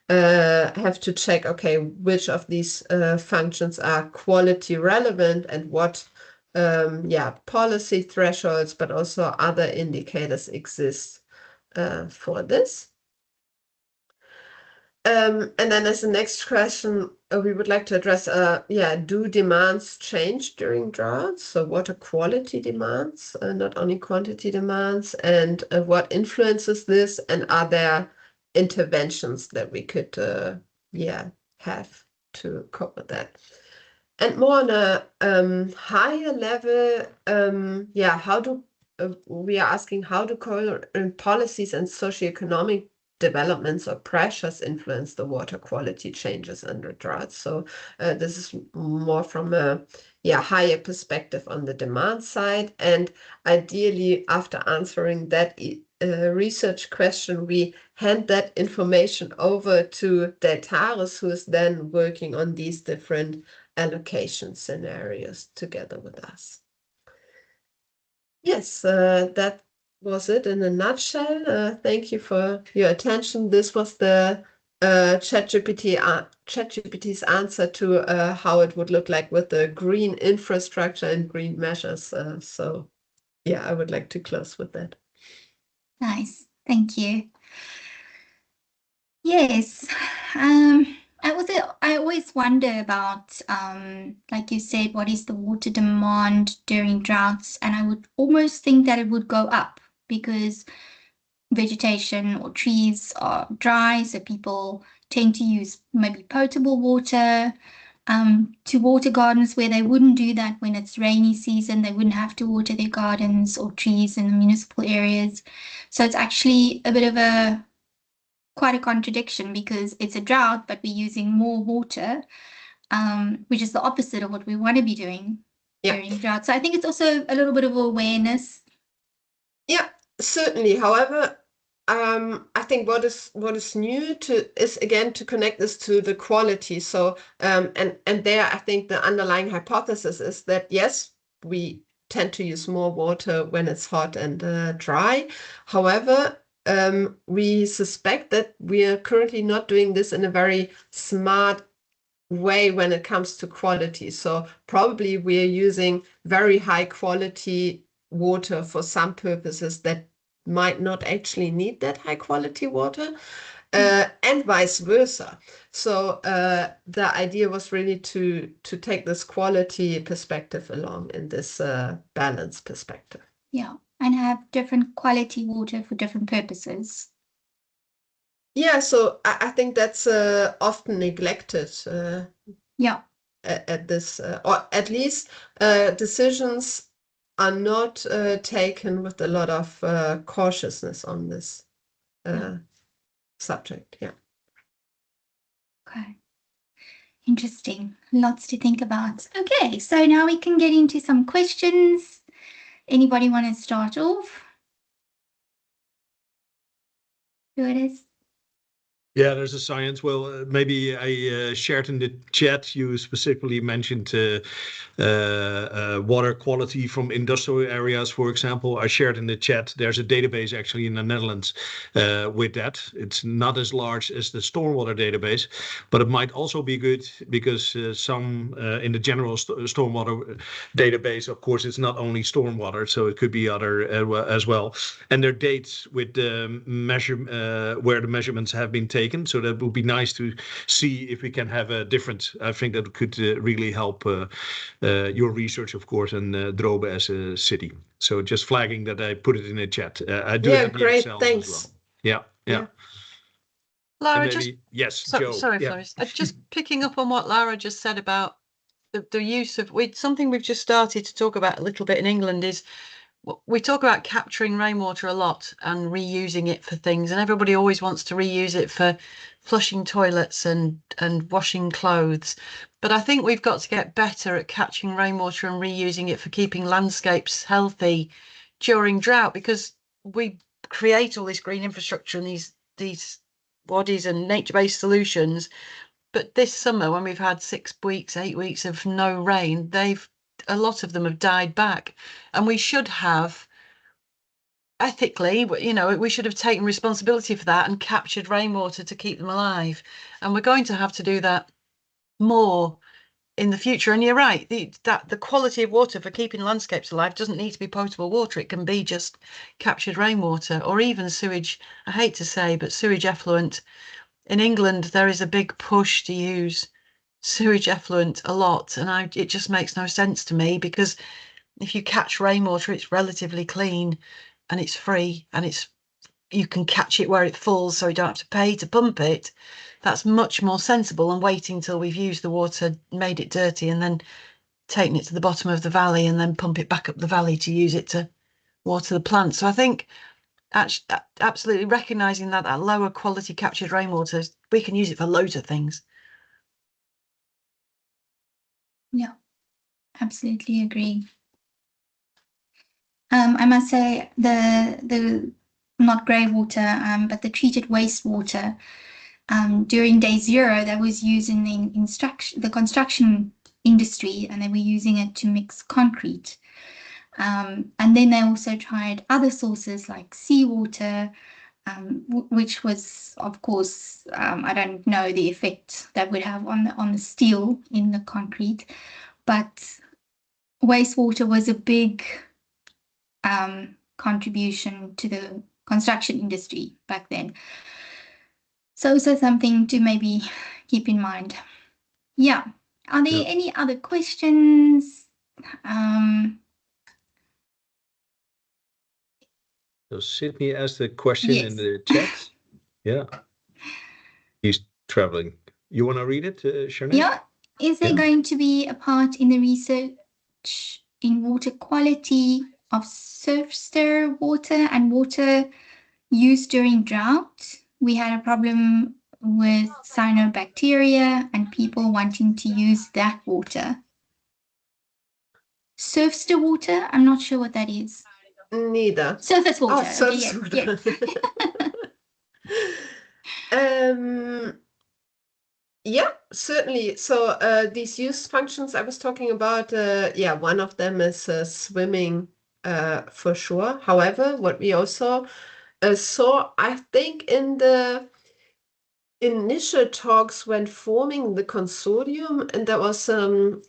S6: have to check, okay, which of these functions are quality relevant and what policy thresholds, but also other indicators exist for this. And then as the next question, we would like to address, do demands change during droughts? So water quality demands, not only quantity demands, and what influences this? And are there interventions that we could have to cover that. And more on a higher level, how do we are asking how do current policies and socioeconomic developments or pressures influence the water quality changes under drought? So this is more from a higher perspective on the demand side. And ideally, after answering that research question, we hand that information over to Deltares, who is then working on these different allocation scenarios together with us. Yes, that was it in a nutshell. Thank you for your attention. This was the ChatGPT's answer to how it would look like with the green infrastructure and green measures. So yeah, I would like to close with that.
S1: Nice. Thank you. Yes. I always wonder about, like you said, what is the water demand during droughts? And I would almost think that it would go up because vegetation or trees are dry, so people tend to use maybe potable water to water gardens where they wouldn't do that when it's rainy season. They wouldn't have to water their gardens or trees in the municipal areas. So it's actually a bit of quite a contradiction because it's a drought, but we're using more water, which is the opposite of what we want to be doing during drought. So I think it's also a little bit of awareness.
S6: Yeah, certainly. However, I think what is new is again to connect this to the quality. So and there I think the underlying hypothesis is that yes, we tend to use more water when it's hot and dry. However, we suspect that we are currently not doing this in a very smart way when it comes to quality. So probably we are using very high quality water for some purposes that might not actually need that high quality water, and vice versa. So the idea was really to take this quality perspective along in this balance perspective.
S1: Yeah, and have different quality water for different purposes.
S6: Yeah, so I think that's often neglected. At this, or at least decisions are not taken with a lot of cautiousness on this subject. Yeah.
S1: Okay. Interesting. Lots to think about. Okay, so now we can get into some questions. Anybody want to start off? Who it is?
S3: Yeah, there's a science. Well, maybe I shared in the chat, you specifically mentioned water quality from industrial areas, for example. I shared in the chat, there's a database actually in the Netherlands with that. It's not as large as the stormwater database, but it might also be good because some in the general stormwater database, of course, it's not only stormwater, so it could be other as well. And there are dates with the where the measurements have been taken. So that would be nice to see if we can have a different. I think that could really help your research, of course, and Drobe as a city. So just flagging that I put it in the chat. I do have the
S6: great,
S3: Excel
S6: thanks.
S3: as well. Yeah.
S7: Lara,
S3: maybe, yes, Joe.
S7: Sorry, Floris. Just picking up on what Lara just said about the use of something we've just started to talk about a little bit in England is we talk about capturing rainwater a lot and reusing it for things, and everybody always wants to reuse it for flushing toilets and washing clothes. But I think we've got to get better at catching rainwater and reusing it for keeping landscapes healthy during drought, because we create all this green infrastructure and these bodies and nature-based solutions. But this summer, when we've had 6 weeks, 8 weeks of no rain, a lot of them have died back, and we should have ethically, we should have taken responsibility for that and captured rainwater to keep them alive. And we're going to have to do that more in the future. And you're right, the quality of water for keeping landscapes alive doesn't need to be potable water. It can be just captured rainwater or even sewage. I hate to say, but sewage effluent. In England, there is a big push to use sewage effluent a lot, and it just makes no sense to me, because if you catch rainwater, it's relatively clean and it's free and it's you can catch it where it falls so you don't have to pay to pump it. That's much more sensible than waiting till we've used the water, made it dirty, and then taking it to the bottom of the valley and then pump it back up the valley to use it to water the plants. So I think actually, absolutely recognising that lower quality captured rainwater, we can use it for loads of things.
S1: Yeah, absolutely agree. I must say the not grey water, but the treated wastewater during day zero that was used in the construction industry, and they were using it to mix concrete. And then they also tried other sources like seawater, which was, of course, I don't know the effect that would have on the steel in the concrete, but wastewater was a big contribution to the construction industry back then. So something to maybe keep in mind. Yeah. Are there any other questions?
S3: So Sydney asked a question in the chat. Yeah. He's traveling. You want to read it, Sinead?
S1: Yeah. Is there going to be a part in the research in water quality of surface water and water used during drought? We had a problem with cyanobacteria and people wanting to use that water. Surface water? I'm not sure what that is.
S6: Neither.
S1: Surface water.
S6: Oh, surface water. Yeah, certainly. So these use functions I was talking about, yeah, one of them is swimming for sure. However, what we also saw, I think, in the initial talks when forming the consortium, and that was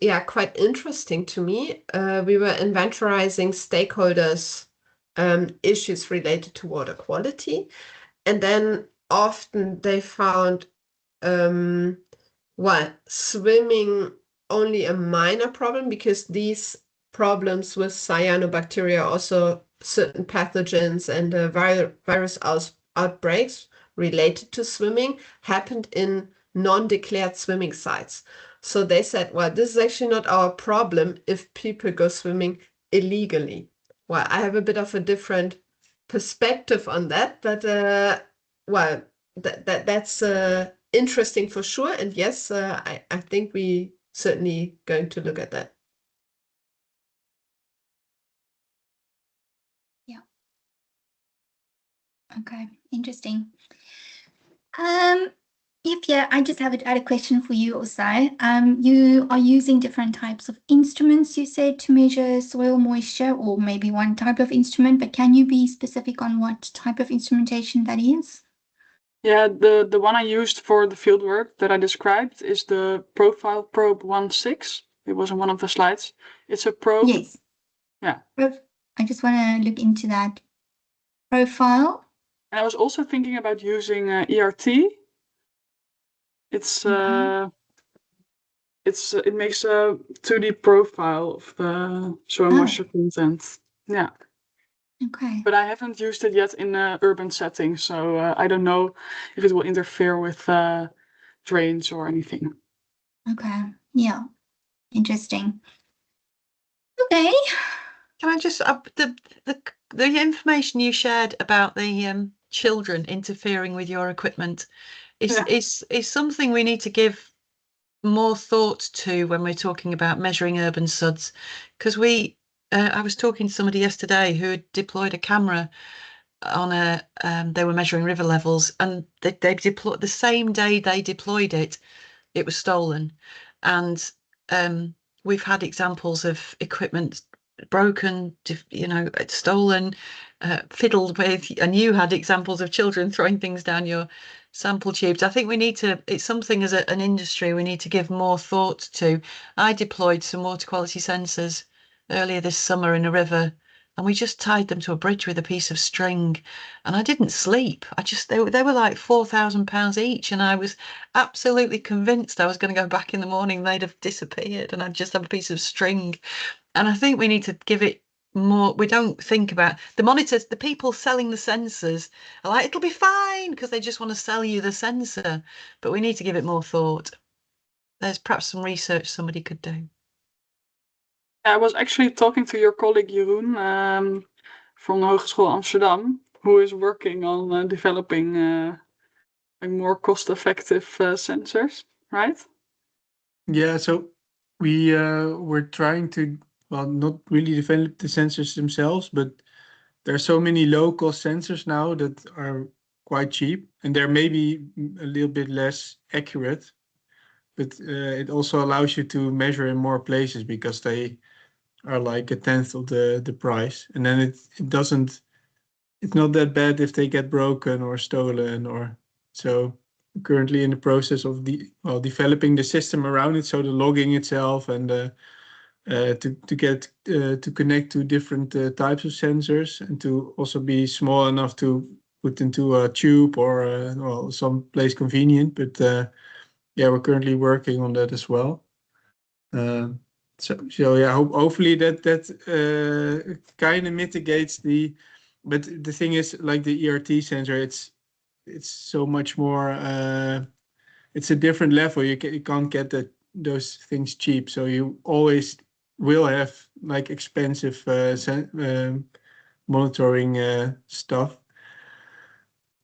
S6: yeah, quite interesting to me. We were inventorizing stakeholders' issues related to water quality, and then often they found well, swimming only a minor problem, because these problems with cyanobacteria, also certain pathogens and virus outbreaks related to swimming, happened in non-declared swimming sites. So they said, well, this is actually not our problem if people go swimming illegally. Well, I have a bit of a different perspective on that, but well, that's interesting for sure. And yes, I think we certainly going to look at that.
S1: Yeah. Okay, interesting. Yeah, I just had a question for you, Osai. You are using different types of instruments, you said, to measure soil moisture, or maybe one type of instrument, but can you be specific on what type of instrumentation that is?
S4: Yeah, the one I used for the fieldwork that I described is the Profile Probe 1.6. It was on one of the slides. It's a probe.
S1: Yes.
S4: Yeah.
S1: I just want to look into that. Profile.
S4: And I was also thinking about using ERT. It's it makes a 2D profile of the soil moisture content. Yeah.
S1: Okay.
S4: But I haven't used it yet in an urban setting, so I don't know if it will interfere with drains or anything.
S1: Okay. Yeah. Interesting. Okay.
S7: Can I just the information you shared about the children interfering with your equipment is something we need to give more thought to when we're talking about measuring urban SUDs, because I was talking to somebody yesterday who had deployed a camera on they were measuring river levels, and they deployed the same day they deployed it, it was stolen. And we've had examples of equipment broken, stolen, fiddled with, and you had examples of children throwing things down your sample tubes. I think we need to, it's something as an industry we need to give more thought to. I deployed some water quality sensors earlier this summer in a river, and we just tied them to a bridge with a piece of string, and I didn't sleep. They were like £4,000 each, and I was absolutely convinced I was going to go back in the morning, they'd have disappeared, and I'd just have a piece of string. And I think we need to give it more, we don't think about the monitors. The people selling the sensors are like, it'll be fine, because they just want to sell you the sensor, but we need to give it more thought. There's perhaps some research somebody could do.
S4: I was actually talking to your colleague Jeroen from the Hogeschool Amsterdam, who is working on developing more cost-effective sensors, right?
S5: Yeah, so we were trying to, well, not really develop the sensors themselves, but there are so many low-cost sensors now that are quite cheap, and they're maybe a little bit less accurate, but it also allows you to measure in more places because they are like a tenth of the price, and then it doesn't, it's not that bad if they get broken or stolen or so. Currently in the process of developing the system around it, so the logging itself and to get to connect to different types of sensors, and to also be small enough to put into a tube or well, some place convenient. But yeah, we're currently working on that as well. So yeah, hopefully that kind of mitigates the. But the thing is, like the ERT sensor, it's so much more. It's a different level. You can't get those things cheap. So you always will have like expensive monitoring stuff.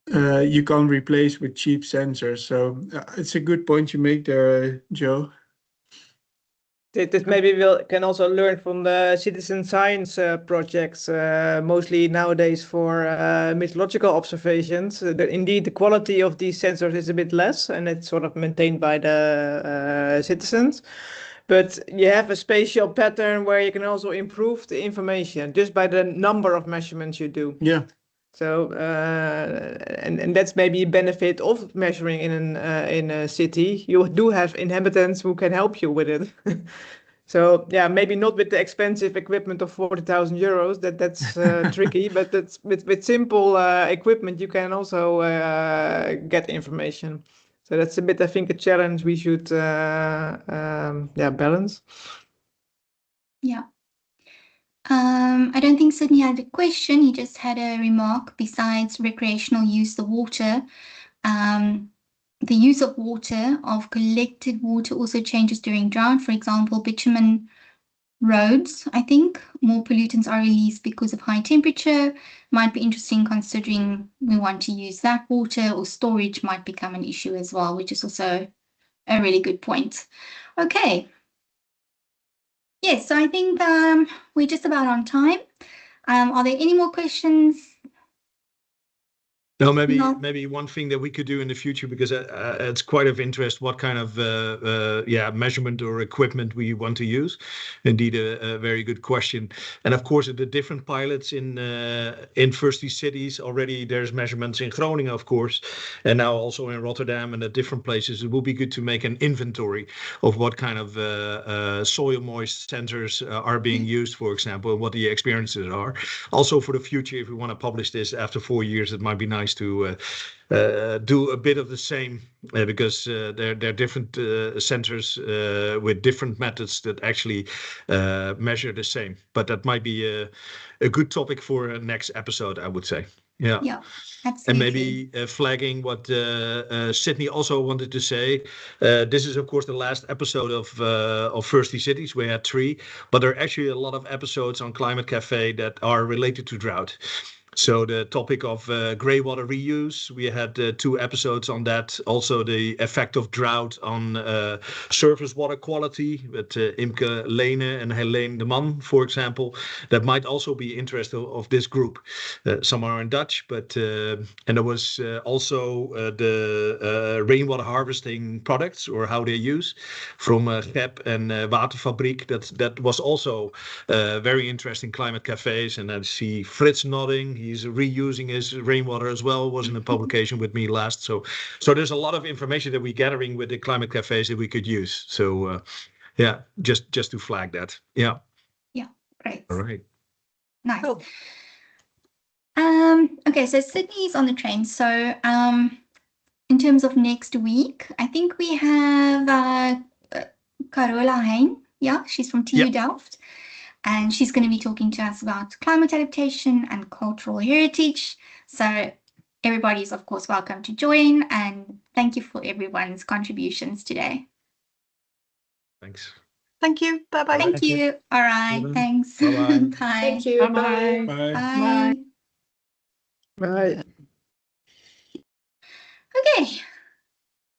S5: You can't replace with cheap sensors. So it's a good point you make there, Joe.
S2: That maybe we can also learn from the citizen science projects, mostly nowadays for meteorological observations. Indeed, the quality of these sensors is a bit less, and it's sort of maintained by the citizens. But you have a spatial pattern where you can also improve the information just by the number of measurements you do.
S5: Yeah.
S2: So and that's maybe a benefit of measuring in a city. You do have inhabitants who can help you with it. So yeah, maybe not with the expensive equipment of 40,000 euros. That's tricky, but that's with simple equipment you can also get information. So that's a bit, I think, a challenge we should balance.
S1: Yeah. I don't think Sydney had a question. He just had a remark. Besides recreational use of water, the use of water, of collected water, also changes during drought. For example, bitumen roads, I think, more pollutants are released because of high temperature. Might be interesting considering we want to use that water, or storage might become an issue as well, which is also a really good point. Okay. Yes, so I think we're just about on time. Are there any more questions?
S3: No, maybe one thing that we could do in the future, because it's quite of interest, what kind of measurement or equipment we want to use. Indeed, a very good question. And of course, the different pilots in first these cities already. There's measurements in Groningen, of course, and now also in Rotterdam and at different places. It will be good to make an inventory of what kind of soil moist sensors are being used, for example, and what the experiences are. Also for the future, if we want to publish this after 4 years, it might be nice to do a bit of the same, because there are different sensors with different methods that actually measure the same. But that might be a good topic for a next episode, I would say. Yeah.
S1: Yeah, absolutely.
S3: And maybe flagging what Sydney also wanted to say. This is, of course, the last episode of Thirsty Cities. We had 3, but there are actually a lot of episodes on Climate Cafe that are related to drought. So the topic of grey water reuse, we had 2 episodes on that. Also the effect of drought on surface water quality with Imke Lene and Helene de Man, for example. That might also be interest of this group. Some are in Dutch, but and there was also the rainwater harvesting products, or how they use, from GEP and Waterfabriek. That was also very interesting Climate Cafes. And I see Frits nodding. He's reusing his rainwater as well. Was in a publication with me last. So there's a lot of information that we're gathering with the Climate Cafes that we could use. So yeah, just to flag that. Yeah.
S1: Yeah, great.
S3: All right.
S1: Nice.
S7: Cool.
S1: Okay, so Sydney's on the train. So in terms of next week, I think we have Carola Hein. Yeah, she's from TU Delft. and she's going to be talking to us about climate adaptation and cultural heritage. So everybody's, of course, welcome to join, and thank you for everyone's contributions today.
S3: Thanks.
S7: Thank you. Bye-bye.
S1: Thank you. All right.
S3: Bye-bye.
S1: Thanks.
S3: Bye-bye.
S1: Bye.
S6: Thank you.
S4: Bye-bye.
S6: Bye.
S5: Bye.
S1: Bye.
S6: Bye.
S1: Okay.